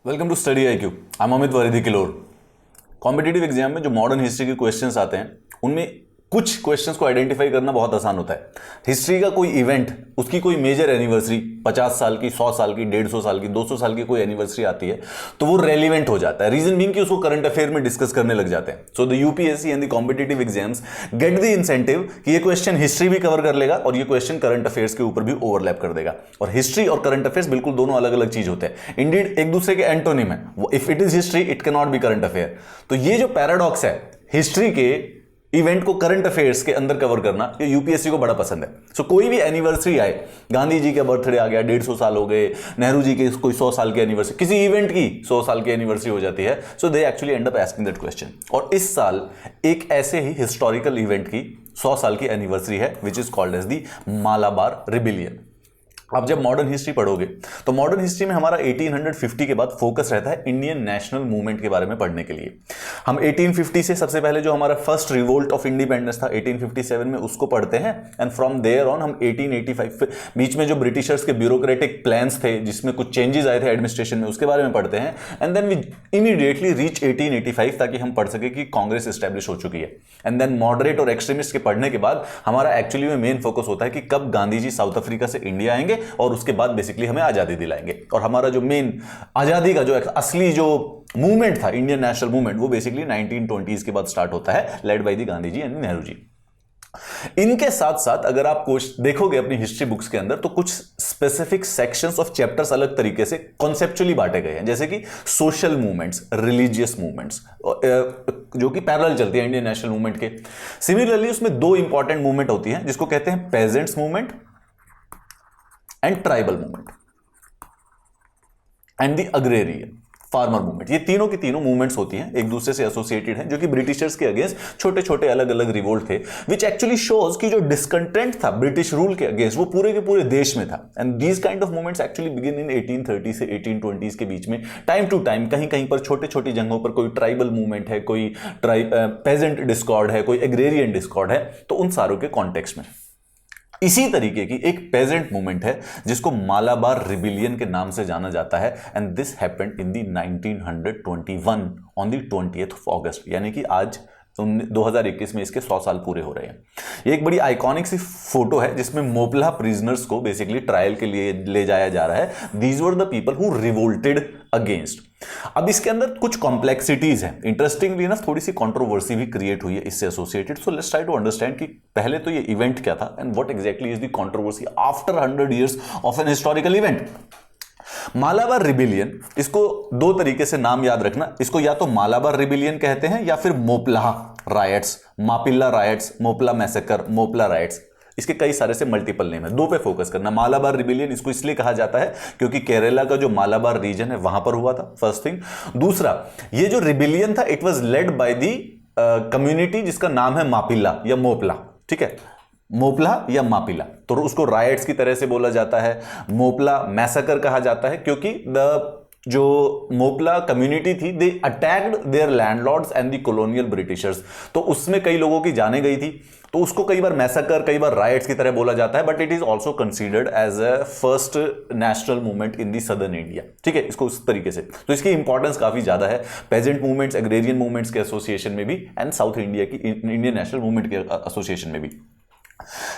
Welcome to study IQ। I am Amit वरिदी किलोर। Competitive exam में जो मॉडर्न हिस्ट्री के क्वेश्चंस आते हैं उनमें कुछ क्वेश्चंस को आइडेंटिफाई करना बहुत आसान होता है। हिस्ट्री का कोई इवेंट, उसकी कोई मेजर एनिवर्सरी, 50 साल की, 100 साल की, 150 साल की, 200 साल की कोई एनिवर्सरी आती है तो वो रेलिवेंट हो जाता है। रीजन बीइंग कि उसको करंट अफेयर में डिस्कस करने लग जाते हैं। So the UPSC and the competitive exams get the incentive कि ये क्वेश्चन हिस्ट्री भी कवर कर लेगा और ये क्वेश्चन करंट अफेयर्स के ऊपर भी ओवरलैप कर देगा। और हिस्ट्री और करंट अफेयर्स बिल्कुल दोनों अलग अलग चीज होते हैं। इंडीड एक दूसरे के एंटोनिम है। If it is history it can not be current affair. तो ये जो पैराडॉक्स है, हिस्ट्री के इवेंट को करंट अफेयर्स के अंदर कवर करना, ये यूपीएससी को बड़ा पसंद है। सो कोई भी एनिवर्सरी आए, गांधी जी का बर्थडे आ गया, 150 साल हो गए, नेहरू जी के कोई 100 साल की एनिवर्सरी, किसी इवेंट की 100 साल की एनिवर्सरी हो जाती है, so they actually end up asking that question. और इस साल एक ऐसे ही हिस्टोरिकल इवेंट की 100 साल की एनिवर्सरी है which is called as the Malabar rebellion. आप जब मॉडर्न हिस्ट्री पढ़ोगे तो मॉडर्न हिस्ट्री में हमारा 1850 के बाद फोकस रहता है इंडियन नेशनल मूवमेंट के बारे में पढ़ने के लिए। हम 1850 से सबसे पहले जो हमारा फर्स्ट रिवोल्ट ऑफ इंडिपेंडेंस था 1857 में, उसको पढ़ते हैं। एंड फ्रॉम देयर ऑन हम 1885 बीच में जो ब्रिटिशर्स के ब्यूरोक्रेटिक प्लान्स थे जिसमें कुछ चेंजेस आए थे एडमिनिस्ट्रेशन में, उसके बारे में पढ़ते हैं। And then we immediately reach 1885 ताकि हम पढ़ सके कि कांग्रेस एस्टेब्लिश हो चुकी है। एंड देन मॉडरेट और एक्सट्रीमिस्ट के पढ़ने के बाद हमारा एक्चुअली में मेन फोकस होता है कि कब गांधी जी साउथ अफ्रीका से इंडिया आएंगे और उसके बाद बेसिकली हमें आजादी दिलाएंगे। और हमारा जो मेन आजादी का जो असली जो मूवमेंट था, इंडियन नेशनल मूवमेंट, वो बेसिकली 1920s के बाद स्टार्ट होता है, led by the Gandhi ji and Nehru ji. इनके साथ साथ अगर आप देखोगे अपनी हिस्ट्री बुक्स के अंदर तो कुछ स्पेसिफिक सेक्शंस ऑफ चैप्टर्स अलग तरीके से कॉन्सेप्चुअली बांटे गए हैं, जैसे कि सोशल मूवमेंट्स, रिलीजियस मूवमेंट्स, जो कि पैरेलल चलती है इंडियन नेशनल मूवमेंट के। सिमिलरली उसमें दो इंपॉर्टेंट मूवमेंट होती हैं जिसको कहते हैं pageants movement and tribal movement and the agrarian farmer movement. ये तीनों की तीनों मूवमेंट्स होती हैं, एक दूसरे से एसोसिएटेड हैं, जो कि ब्रिटिशर्स के अगेंस्ट छोटे छोटे अलग अलग रिवोल्ट थे, विच एक्चुअली शोज कि जो डिस्कंटेंट था ब्रिटिश रूल के अगेंस्ट वो पूरे के पूरे देश में था। And these kind of movements actually begin in 1830 से 1820s के बीच में। टाइम टू टाइम कहीं कहीं पर छोटे छोटी जगहों पर कोई ट्राइबल मूवमेंट है, कोई पेजेंट डिस्कॉर्ड है, कोई एग्रेरियन डिस्कॉर्ड है, तो उन सारों के कॉन्टेक्स्ट में इसी तरीके की एक पेजेंट मूवमेंट है जिसको मालाबार रिबिलियन के नाम से जाना जाता है। And this happened in the 1921 on the 20th अगस्त, यानी कि आज 2021 में इसके 100 साल पूरे हो रहे हैं। ये एक बड़ी आइकॉनिक सी फोटो है जिसमें मोपला प्रिजनर्स को बेसिकली ट्रायल के लिए ले जाया जा रहा है। These were the people who revolted against. अब इसके अंदर कुछ कॉम्प्लेक्सिटीज हैं, इंटरेस्टिंगली इनफ थोड़ी सी कंट्रोवर्सी भी क्रिएट हुई है इससे associated. So let's try to understand कि पहले तो ये इवेंट क्या था and what exactly is the controversy after 100 years of an historical event. Malabar rebellion, इसको दो तरीके से नाम याद रखना, इसको या तो मालाबार रिबिलियन कहते हैं या फिर Moplah riots, Mappila riots, Moplah massacre, Moplah riots. इसके कई सारे से मल्टीपल नेम है, दो पे फोकस करना। मालाबार रिबिलियन इसको इसलिए कहा जाता है क्योंकि केरला का जो मालाबार रीजन है वहां पर हुआ था, फर्स्ट थिंग। दूसरा, ये जो रिबिलियन था it was led by the community जिसका नाम है मापिल्ला या मोपला, ठीक है, मोपला या मापिला। तो उसको रायट्स की तरह से बोला जाता है। मोपला मैसेकर कहा जाता है क्योंकि जो मोपला कम्युनिटी थी they attacked their landlords and the colonial Britishers, तो उसमें कई लोगों की जाने गई थी, तो उसको कई बार मैसेकर, कई बार राइट्स की तरह बोला जाता है। But it is also considered as a first national movement in the southern India, ठीक है, इसको उस तरीके से। तो इसकी इंपॉर्टेंस काफी ज्यादा है पेजेंट मूवमेंट्स, एग्रेरियन मूवमेंट्स के एसोसिएशन में भी एंड साउथ इंडिया की इंडियन नेशनल मूवमेंट के एसोसिएशन में भी।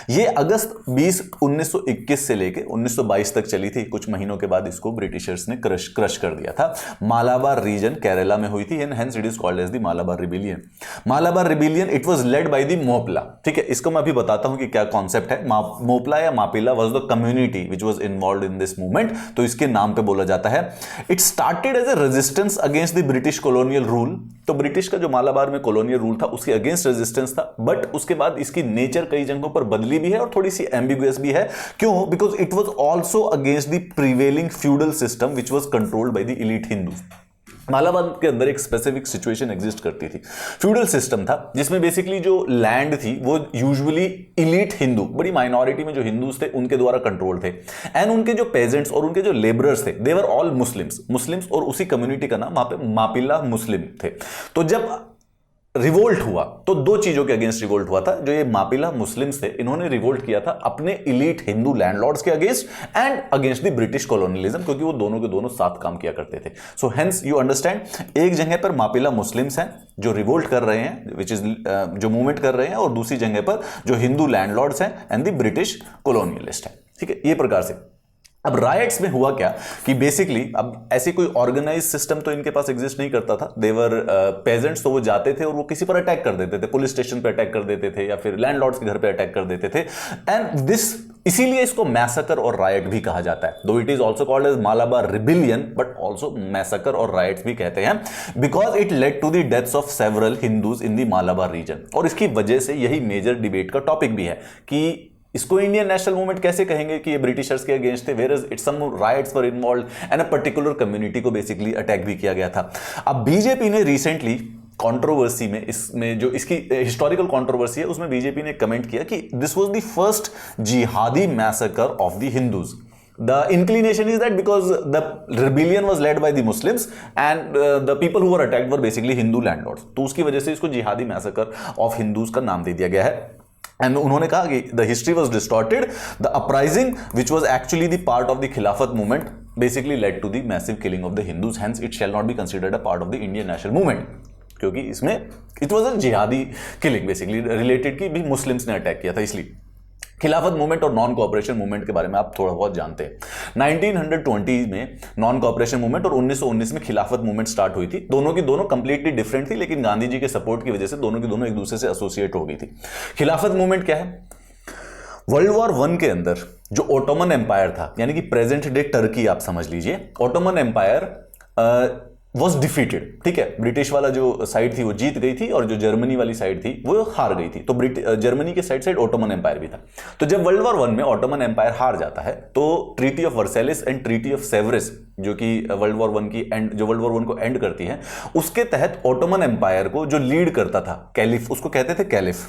ये अगस्त 20 1921 से लेके 1922 तक चली थी। कुछ महीनों के बाद इसको ब्रिटिशर्स ने क्रश कर दिया था। मालाबार रीजन केरला में हुई थी and hence it is called as the Malabar rebellion. Malabar rebellion it was led by the Moplah, ठीक है, इसको मैं अभी बताता हूं कि क्या कॉन्सेप्ट है। मोपला या Mappila was the community which was involved in this movement, तो इसके नाम पे बोला जाता है। It started as a resistance against the British colonial rule. तो ब्रिटिश का जो मालाबार में कॉलोनियल रूल था उसके अगेंस्ट रेजिस्टेंस था, बट उसके बाद इसकी नेचर कई जगहों पर बदली भी है और थोड़ी सी एम्बिगुअस भी है। क्यों? Because it was also against the prevailing feudal system which was controlled by the elite Hindus. Malabar के अंदर एक स्पेसिफिक सिचुएशन एग्जिस्ट करती थी। फ्यूडल सिस्टम था जिसमें बेसिकली जो लैंड थी वो यूजुअली इलीट हिंदू, बड़ी माइनॉरिटी में जो हिंदूज थे उनके द्वारा कंट्रोल थे। एंड उनके जो पेजेंट्स और उनके जो लेबरर्स थे दे वर ऑल मुस्लिम्स, और उसी कम्युनिटी का नाम वहां पे मापिला मुस्लिम थे। तो जब रिवोल्ट हुआ तो दो चीजों के अगेंस्ट रिवोल्ट हुआ था। जो ये मापिला मुस्लिम्स थे, इन्होंने रिवोल्ट किया था अपने इलीट हिंदू लैंडलॉर्ड्स के against and against the British colonialism, क्योंकि वो दोनों के दोनों साथ काम किया करते थे। सो हेंस यू अंडरस्टैंड, एक जगह पर मापिला मुस्लिम्स हैं जो रिवोल्ट कर रहे हैं, विच इज जो मूवमेंट कर रहे हैं, और दूसरी जगह पर जो हिंदू लैंडलॉर्ड्स हैं एंड द ब्रिटिश कॉलोनियलिस्ट हैं। ठीक है, ये प्रकार से। अब राइट्स में हुआ क्या कि बेसिकली अब ऐसी कोई ऑर्गेनाइज सिस्टम तो इनके पास एग्जिस्ट नहीं करता था। देवर पेजेंट्स, तो वो जाते थे और वो किसी पर अटैक कर देते थे, पुलिस स्टेशन पे अटैक कर देते थे या फिर लैंडलॉर्ड्स के घर पे अटैक कर देते थे। एंड दिस, इसीलिए इसको मैसेकर और राइट भी कहा जाता है। Though it is also called as Malabar rebellion, but also massacre और राइट्स भी कहते हैं, because it led to the deaths of several Hindus in the Malabar region. और इसकी वजह से यही मेजर डिबेट का टॉपिक भी है कि इसको इंडियन नेशनल मूवमेंट कैसे कहेंगे कि ये ब्रिटिशर्स के अगेंस्ट थे, where it's some riots were involved and a particular community को बेसिकली अटैक भी किया गया था। अब बीजेपी ने रिसेंटली कंट्रोवर्सी में, इसमें जो इसकी हिस्टोरिकल कंट्रोवर्सी है उसमें बीजेपी ने कमेंट किया कि दिस वाज द फर्स्ट जिहादी massacre of the Hindus. The inclination is that because the rebellion was led by the Muslims and the people who were attacked were basically Hindu landlords, तो उसकी वजह से इसको जिहादी massacre of Hindus का नाम दे दिया गया है। एंड उन्होंने कहा कि the history was distorted, the uprising which was actually the part of the Khilafat movement basically led to the massive killing of the Hindus, hence it shall not be considered a part of the Indian national movement, क्योंकि इसमें it was a जिहादी killing basically related की भी Muslims ने attack किया था। इसलिए खिलाफत मूवमेंट और नॉन कोऑपरेशन मूवमेंट के बारे में आप थोड़ा बहुत जानते हैं। 1920 में नॉन कोऑपरेशन मूवमेंट और 1919 में खिलाफत मूवमेंट स्टार्ट हुई थी। दोनों की दोनों कंप्लीटली डिफरेंट थी, लेकिन गांधी जी के सपोर्ट की वजह से दोनों की दोनों एक दूसरे से एसोसिएट हो गई थी। खिलाफत मूवमेंट क्या है? वर्ल्ड वॉर 1 के अंदर जो ओटोमन एम्पायर था, यानी कि प्रेजेंट डे टर्की आप समझ लीजिए, ओटोमन एम्पायर वॉज डिफीटेड। ठीक है, ब्रिटिश वाला जो साइड थी वो जीत गई थी और जो जर्मनी वाली साइड थी वो हार गई थी। तो जर्मनी के साइड ओटोमन एम्पायर भी था। तो जब वर्ल्ड वॉर 1 में ओटोमन एम्पायर हार जाता है तो treaty of Versailles and treaty of Sevres, जो कि वर्ल्ड वॉर 1 की एंड, जो वर्ल्ड वॉर 1 को एंड करती है, उसके तहत ओटोमन एम्पायर को जो लीड करता था कैलिफ, उसको कहते थे कैलिफ,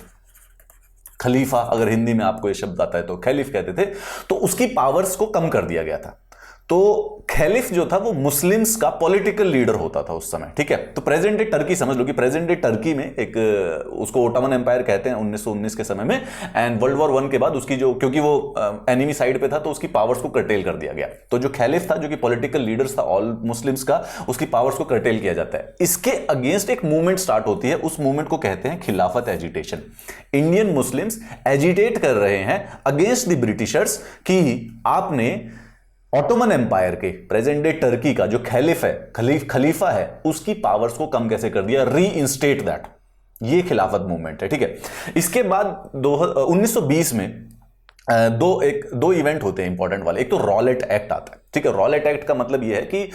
खलीफा अगर हिंदी में आपको ये शब्द आता है तो खलीफ कहते थे। तो उसकी पावर्स को कम कर दिया गया था। तो खलीफ जो था वो मुस्लिम्स का पॉलिटिकल लीडर होता था उस समय। ठीक है, तो प्रेजेंट डे टर्की समझ लो कि प्रेजेंट डे टर्की में एक, उसको ओटोमन एम्पायर कहते हैं 1919 के समय में। एंड वर्ल्ड वॉर 1 के बाद उसकी जो, क्योंकि वो एनिमी साइड पे था तो उसकी पावर्स को कर्टेल कर दिया गया। तो जो खलीफ था, जो कि पॉलिटिकल लीडर्स था ऑल मुस्लिम्स का, उसकी पावर्स को कर्टेल किया जाता है। इसके अगेंस्ट एक मूवमेंट स्टार्ट होती है, उस मूवमेंट को कहते हैं खिलाफत एजिटेशन। इंडियन मुस्लिम्स एजिटेट कर रहे हैं अगेंस्ट द ब्रिटिशर्स कि आपने ऑटोमन एम्पायर के, प्रेजेंट डे टर्की का जो खलीफ है, खलीफा है, उसकी पावर्स को कम कैसे कर दिया, री इंस्टेट दैट। ये खिलाफत मूवमेंट है। ठीक है, इसके बाद 1920 में दो इवेंट होते हैं इंपॉर्टेंट वाले। एक तो रॉलेट एक्ट आता है। ठीक है, रॉलेट एक्ट का मतलब यह है कि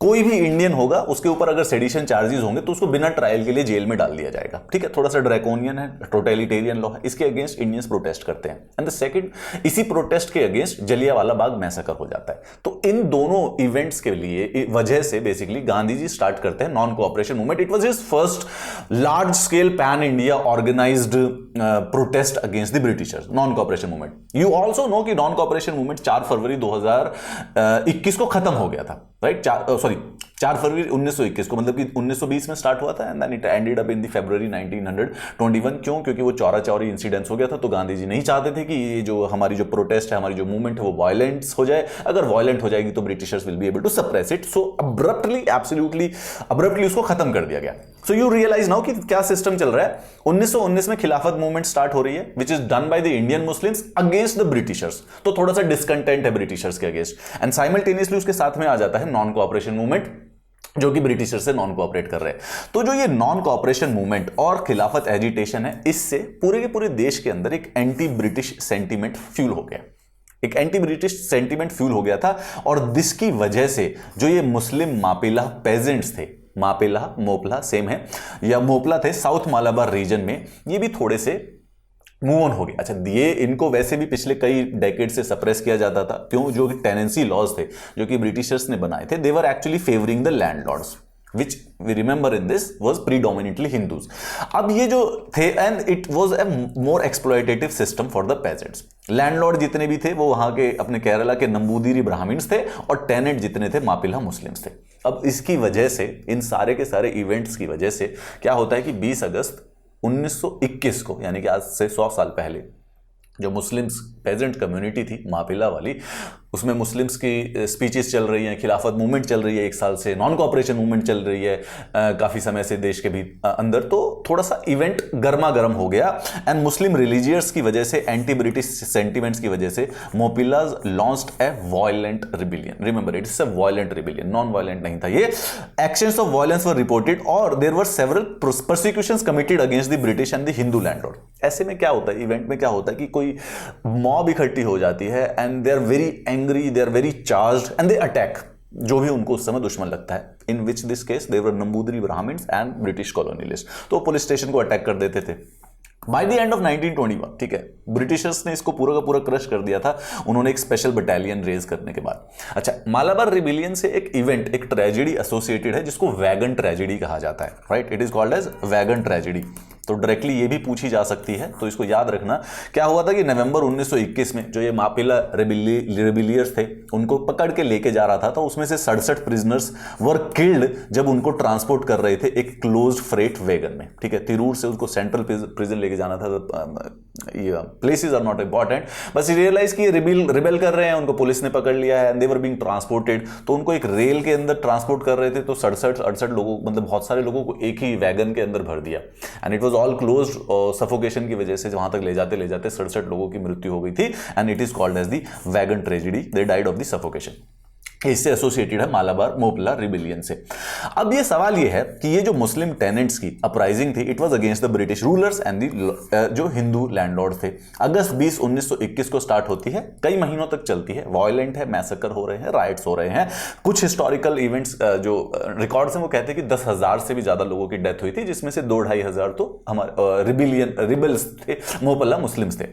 कोई भी इंडियन होगा, उसके ऊपर अगर सेडिशन चार्जेस होंगे तो उसको बिना ट्रायल के लिए जेल में डाल दिया जाएगा। ठीक है, थोड़ा सा ड्रैकोनियन है, टोटलिटेरियन लॉ है। इसके अगेंस्ट इंडियंस प्रोटेस्ट करते हैं। एंड द सेकंड, इसी प्रोटेस्ट के अगेंस्ट जलियांवाला बाग मैसेकर हो जाता है। तो इन दोनों इवेंट्स के लिए वजह से बेसिकली गांधी जी स्टार्ट करते हैं non cooperation movement. It was his first large scale pan India organised protest against the Britishers, non cooperation movement. You also know कि नॉन कोऑपरेशन मूवमेंट 4 फरवरी 2021 को खत्म हो गया था, राइट? 4 फरवरी 1921 को, मतलब कि 1920 में स्टार्ट हुआ था and then it ended up in the February 1921। क्यों? क्योंकि वो चौरा चौरी इंसिडेंट्स हो गया था। तो गांधी जी नहीं चाहते थे कि ये जो हमारी जो प्रोटेस्ट है, हमारी जो मूवमेंट है, वो वायलेंस हो जाए। अगर वायलेंट हो जाएगी तो Britishers will be able to suppress it. So abruptly, absolutely abruptly उसको खत्म कर दिया गया। सो यू रियलाइज नाउ कि क्या सिस्टम चल रहा है। 1919 में खिलाफत मूवमेंट स्टार्ट हो रही है, which is done by the Indian Muslims against the Britishers. तो थोड़ा सा डिसकंटेंट है ब्रिटिशर्स के अगेंस्ट। एंड साइमल्टेनियसली उसके साथ में आ जाता है नॉन कोऑपरेशन मूवमेंट, जो कि ब्रिटिशर से नॉन कोऑपरेट कर रहे हैं। तो जो ये नॉन कोऑपरेशन मूवमेंट और खिलाफत एजिटेशन है, इससे पूरे के पूरे देश के अंदर एक एंटी ब्रिटिश सेंटीमेंट फ्यूल हो गया, एक एंटी ब्रिटिश सेंटीमेंट फ्यूल हो गया था। और जिसकी वजह से जो ये मुस्लिम मापिला पेजेंट्स थे, मापिला मोपला सेम है, या मोपला थे साउथ मालाबार रीजन में, ये भी थोड़े से मूव ऑन हो गया। अच्छा, ये इनको वैसे भी पिछले कई डेकेड से सप्रेस किया जाता था। क्यों? जो कि टेनेंसी लॉज थे, जो कि ब्रिटिशर्स ने बनाए थे, they were actually favouring the landlords, which we remember in this was predominantly Hindus. अब ये जो थे, and it was a more exploitative system for the peasants. Landlord जितने भी थे वो वहां के अपने केरला के नंबूदिरी ब्राह्मण्स थे, और टेनेंट जितने थे मापिला मुस्लिम्स थे। अब इसकी वजह से, इन सारे के सारे इवेंट्स की वजह से क्या होता है कि 20 अगस्त 1921 को, यानी कि आज से 100 साल पहले, जो मुस्लिम्स पेजेंट कम्युनिटी थी मापिला वाली, उसमें मुस्लिम्स की स्पीचेस चल रही हैं, खिलाफत मूवमेंट चल रही है, एक साल से नॉन कोऑपरेशन मूवमेंट चल रही है काफ़ी समय से देश के भी अंदर, तो थोड़ा सा इवेंट गर्मा गर्म हो गया। एंड मुस्लिम रिलीजियस की वजह से, एंटी ब्रिटिश सेंटिमेंट्स की वजह से Moplahs launched a violent rebellion. Remember, it is a violent rebellion, non violent नहीं था ये। Actions of violence were reported और there were several prosecutions committed against the British and the Hindu landlord. ऐसे में क्या होता है, इवेंट में क्या होता है कि कोई मॉब इकट्ठी हो जाती है and they are very angry, they are very charged and they attack जो भी उनको उस समय दुश्मन लगता है। In which this case they were Namboodiri Brahmins and British colonialist, तो पुलिस स्टेशन को अटैक कर देते थे। बाय द एंड ऑफ 1921, ठीक है, ब्रिटिशर्स ने इसको पूरा का पूरा क्रश कर दिया था उन्होंने एक स्पेशल बटालियन रेज करने के बाद। अच्छा, मालाबार रिबिलियन से एक इवेंट, एक ट्रेजेडी एसोसिएटेड है जिसको वैगन ट्रेजेडी कहा जाता है, right? It is called as wagon tragedy. तो डायरेक्टली ये भी पूछी जा सकती है, तो इसको याद रखना। क्या हुआ था कि नवंबर 1921 में जो ये मापिला रिबिलियर्स थे उनको पकड़ के लेके जा रहा था, तो उसमें से 67 प्रिजनर्स वर किल्ड जब उनको ट्रांसपोर्ट कर रहे थे एक क्लोज्ड फ्रेट वैगन में, ठीक है। तिरूर से उनको सेंट्रल प्रिजन लेके जाना था। प्लेसेस आर नॉट इंपॉर्टेंट, बस रियलाइज कि रिबेल कर रहे हैं, उनको पुलिस ने पकड़ लिया है and they were being transported. तो उनको एक रेल के अंदर ट्रांसपोर्ट कर रहे थे, तो 67-68 लोगों, मतलब बहुत सारे लोगों को एक ही वैगन के अंदर भर दिया and it was all closed. Suffocation की वजह से वहां तक ले जाते 67 लोगों की मृत्यु हो गई थी and it is called as the wagon tragedy. They died of the suffocation. इससे एसोसिएटेड है मालाबार मोपिला रिबिलियन से। अब ये सवाल ये है कि ये जो मुस्लिम टेनेंट्स की अपराइजिंग थी, it was against the British rulers and जो हिंदू लैंडलॉर्ड थे। अगस्त 20 1921 को स्टार्ट होती है, कई महीनों तक चलती है, वायलेंट है, मैसेकर हो रहे हैं, राइट्स हो रहे हैं। कुछ हिस्टोरिकल इवेंट्स जो रिकॉर्ड्स हैं वो कहते हैं कि 10,000 से भी ज्यादा लोगों की डेथ हुई थी, जिसमें से 2-2,500 तो हमारे रिबल्स थे, मोपिला मुस्लिम्स थे।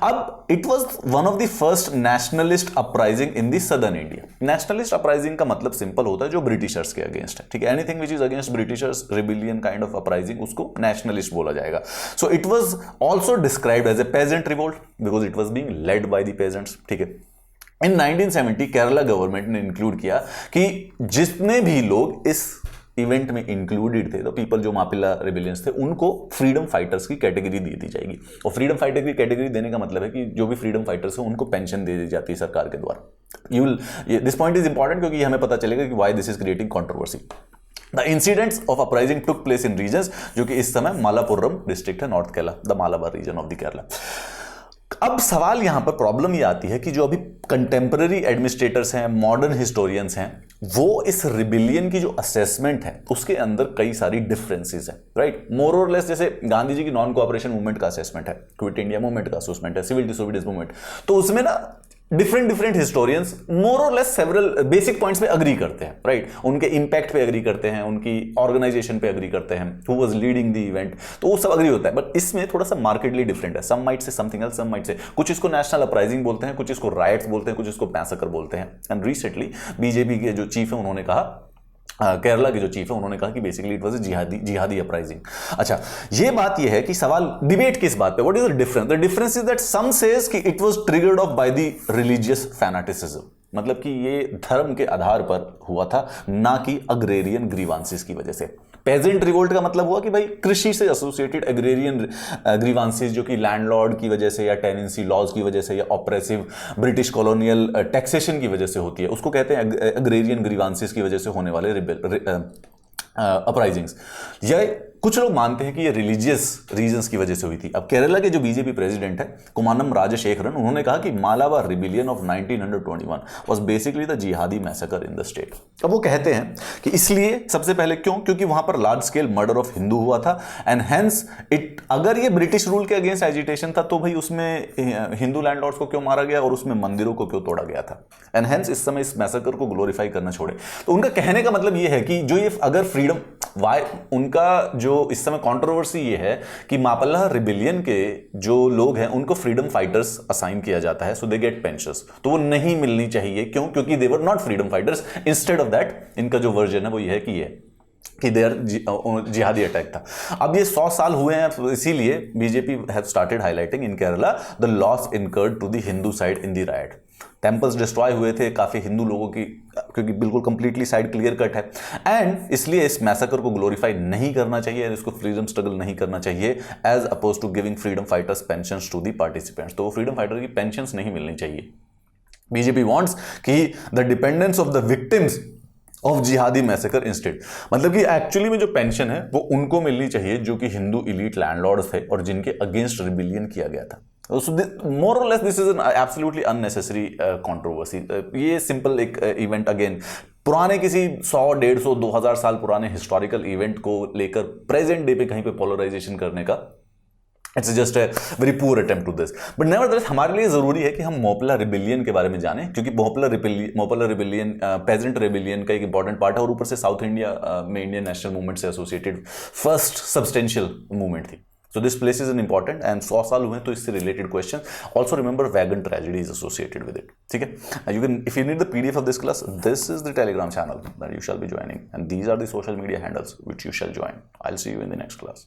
अब it was one of the first nationalist uprising in the southern India. Nationalist uprising का मतलब सिंपल होता है जो ब्रिटिशर्स के अगेंस्ट है, ठीक है। Anything which is against Britishers, rebellion kind of uprising, उसको नेशनलिस्ट बोला जाएगा। So it was also described as a peasant revolt because it was being led by the peasants, ठीक है। इन 1970 केरला गवर्नमेंट ने इंक्लूड किया कि जितने भी लोग इस इवेंट में इंक्लूडेड थे, तो पीपल जो मापिला रिबिलियंस थे, उनको फ्रीडम फाइटर्स की कैटेगरी दी जाएगी। और फ्रीडम फाइटर की कैटेगरी देने का मतलब है कि जो भी फ्रीडम फाइटर्स हैं उनको पेंशन दे दी जाती है सरकार के द्वारा। दिस पॉइंट इज इंपॉर्टेंट क्योंकि हमें पता चलेगा कि why this is creating controversy. The incidents of uprising took place in regions, जो कि इस समय मालापुरम डिस्ट्रिक्ट है, north Kerala, the Malabar region of the Kerala. अब सवाल यहां पर प्रॉब्लम ये आती है कि जो अभी कंटेम्पररी एडमिनिस्ट्रेटर्स हैं, मॉडर्न हिस्टोरियंस हैं, वो इस रिबिलियन की जो असेसमेंट है उसके अंदर कई सारी डिफरेंसेस हैं, राइट। मोर और लेस जैसे गांधी जी की नॉन कोऑपरेशन मूवमेंट का असेसमेंट है, क्विट इंडिया मूवमेंट का असेसमेंट है, सिविल डिसोबीडियंस मूवमेंट, तो उसमें ना डिफरेंट हिस्टोरियंस मोर और लेस सेवरल बेसिक पॉइंट्स पे अग्री करते हैं, राइट। उनके इंपैक्ट पे अग्री करते हैं, उनकी ऑर्गेनाइजेशन पे अग्री करते हैं, who was leading the event, तो वो सब अग्री होता है। बट इसमें थोड़ा सा मार्केटली डिफरेंट है। Some might say something else, some might say, कुछ इसको नेशनल अपराइजिंग बोलते हैं, कुछ इसको राइट्स बोलते हैं, कुछ इसको मैसेकर बोलते हैं। एंड रिसेंटली बीजेपी के जो चीफ है उन्होंने कहा, केरला के जो चीफ है उन्होंने कहा कि बेसिकली इट वाज अ जिहादी अपराइजिंग। अच्छा, ये बात ये है कि सवाल डिबेट किस बात पे, what is the difference? The difference is that some says कि it was triggered off by the religious fanaticism, मतलब कि ये धर्म के आधार पर हुआ था, ना कि अग्रेरियन ग्रीवांसेस की वजह से। पेजेंट रिवोल्ट का मतलब हुआ कि भाई कृषि से एसोसिएटेड एग्रेरियन ग्रीवांसेस, जो कि लैंडलॉर्ड की वजह से या टेनेंसी लॉज की वजह से या ऑपरेसिव ब्रिटिश कॉलोनियल टैक्सेशन की वजह से होती है, उसको कहते हैं एग्रेरियन ग्रीवांसेस की वजह से होने वाले अपराइजिंग्स। यह कुछ लोग मानते हैं कि ये रिलीजियस रीजंस की वजह से हुई थी। अब केरला के जो बीजेपी प्रेसिडेंट है कुमानम राजशेखरन, उन्होंने कहा कि Malabar rebellion of 1921 was basically the जिहादी मैसेकर इन द स्टेट। अब वो कहते हैं कि इसलिए सबसे पहले क्योंकि वहां पर large scale murder of Hindu हुआ था एंड हेंस इट, अगर ये ब्रिटिश रूल के अगेंस्ट एजिटेशन था तो भाई उसमें हिंदू लैंडलॉर्ड्स को क्यों मारा गया और उसमें मंदिरों को क्यों तोड़ा गया था, एंड हेंस इस समय इस मैसेकर को ग्लोरीफाई करना छोड़े। तो उनका कहने का मतलब ये है कि जो ये अगर फ्रीडम, वाई उनका जो इस समय कंट्रोवर्सी ये है कि मापिला रिबिलियन के जो लोग हैं उनको फ्रीडम फाइटर्स असाइन किया जाता है, सो दे गेट पेंशन्स, तो वो नहीं मिलनी चाहिए। क्योंकि they were not freedom fighters. Instead of that इनका जो वर्जन है वो ये है कि देयर जिहादी अटैक था। अब ये 100 साल हुए हैं, इसीलिए BJP have started highlighting in Kerala the loss incurred to the Hindu side in the riot. Temples destroy हुए थे काफ़ी हिंदू लोगों की, क्योंकि बिल्कुल कंप्लीटली साइड क्लियर कट है, एंड इसलिए इस मैसेकर को ग्लोरीफाई नहीं करना चाहिए, इसको फ्रीडम स्ट्रगल नहीं करना चाहिए, as oppose to giving freedom fighters pensions to the participants. तो फ्रीडम फाइटर की पेंशंस नहीं मिलनी चाहिए। बीजेपी वांट्स कि the dependence of the victims of jihadi massacre instead, मतलब कि एक्चुअली में जो पेंशन है वो उनको मिलनी चाहिए जो कि हिंदू इलीट लैंडलॉर्ड्स थे और जिनके अगेंस्ट रिबिलियन किया गया था। मोर और less this is an absolutely unnecessary controversy. ये सिंपल एक इवेंट अगेन पुराने किसी 100, 150, 2000 साल पुराने हिस्टोरिकल इवेंट को लेकर प्रेजेंट डे पे कहीं पे पोलराइजेशन करने का, it's just a very poor attempt to this. But nevertheless हमारे लिए जरूरी है कि हम मोपला रिबिलियन के बारे में जानें, क्योंकि मोपला रिबिलियन पेजेंट रिबिलियन का एक इंपॉर्टेंट पार्ट है और ऊपर से साउथ इंडिया में इंडियन नेशनल मूवमेंट से एसोसिएटेड फर्स्ट सब्सटेंशियल मूवमेंट थी। So this place is an important, and 100 साल हुए तो इससे related question. Also remember wagon tragedy is associated with it. ठीक है? You can, if you need the PDF of this class, this is the Telegram channel that you shall be joining, and these are the social media handles which you shall join. I'll see you in the next class.